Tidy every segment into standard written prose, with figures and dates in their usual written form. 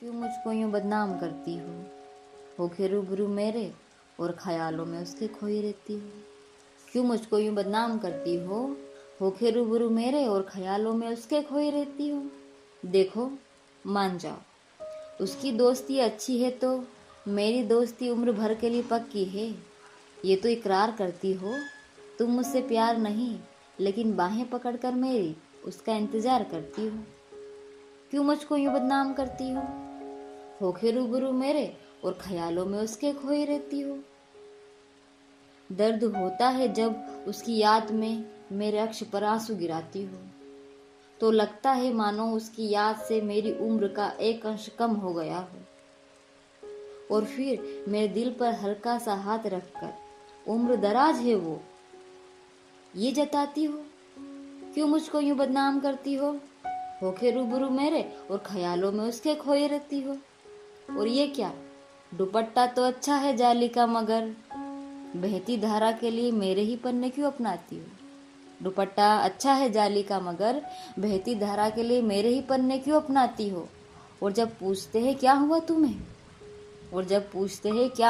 क्यों मुझको यूं बदनाम करती हो के रूबरू मेरे और ख्यालों में उसके खोई रहती हो। क्यों मुझको यूं बदनाम करती हो के रूबरू मेरे और ख्यालों में उसके खोई रहती हो। देखो मान जाओ उसकी दोस्ती अच्छी है तो मेरी दोस्ती उम्र भर के लिए पक्की है। ये तो इकरार करती हो तुम मुझसे प्यार नहीं, लेकिन बाहें पकड़कर मेरी उसका इंतजार करती हो। क्यों मुझको यूं बदनाम करती हो के रूबरू मेरे और ख्यालों में उसके खोई रहती हो। दर्द होता है जब उसकी याद में मेरे अक्ष पर आंसू गिराती हो, तो लगता है मानो उसकी याद से मेरी उम्र का एक अंश कम हो गया हो। और फिर मेरे दिल पर हल्का सा हाथ रखकर उम्र दराज है वो ये जताती हो। क्यों मुझको यूं बदनाम करती हो के रूबरू मेरे और ख्यालों में उसके खोई रहती हो। और ये क्या, दुपट्टा तो अच्छा है जाली का, मगर बहती धारा के लिए मेरे ही पन्ने क्यों अपनाती हो। दुपट्टा अच्छा है जाली का, मगर बहती धारा के लिए मेरे ही पन्ने क्यों अपनाती हो। और जब पूछते हैं क्या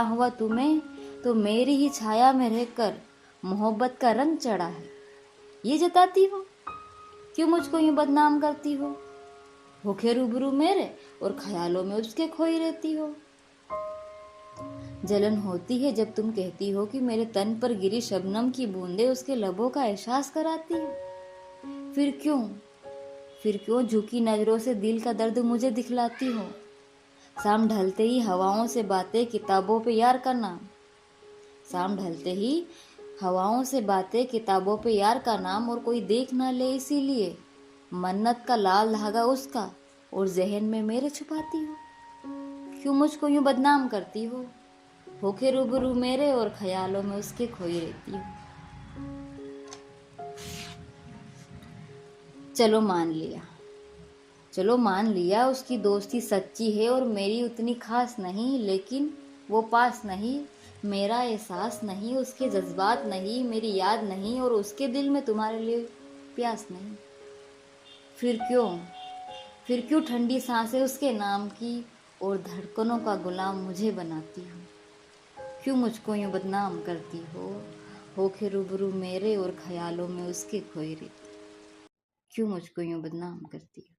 हुआ तुम्हें तो मेरी ही छाया में रहकर मोहब्बत का रंग चढ़ा है ये जताती हो। क्यों मुझको यूं बदनाम करती हो के रूबरू मेरे और ख्यालों में उसके खोई रहती हो। जलन होती है जब तुम कहती हो कि मेरे तन पर गिरी शबनम की बूंदें उसके लबों का एहसास कराती है। फिर क्यों झुकी नजरों से दिल का दर्द मुझे दिखलाती हो। शाम ढलते ही हवाओं से बातें किताबों पे यार का नाम और कोई देख ना ले इसीलिए मन्नत का लाल धागा उसका और जहन में मेरे छुपाती हो। क्यों मुझको यूं बदनाम करती हो के रूबरू मेरे और ख्यालों में उसके खोई रहती हो। चलो मान लिया उसकी दोस्ती सच्ची है और मेरी उतनी खास नहीं, लेकिन वो पास नहीं, मेरा एहसास नहीं, उसके जज्बात नहीं, मेरी याद नहीं, और उसके दिल में तुम्हारे लिए प्यास नहीं। फिर क्यों ठंडी सांसें उसके नाम की और धड़कनों का गुलाम मुझे बनाती हो। क्यों मुझको यूं बदनाम करती हो के रूबरू मेरे और ख्यालों में उसके खोई रहती। क्यों मुझको यूं बदनाम करती हो।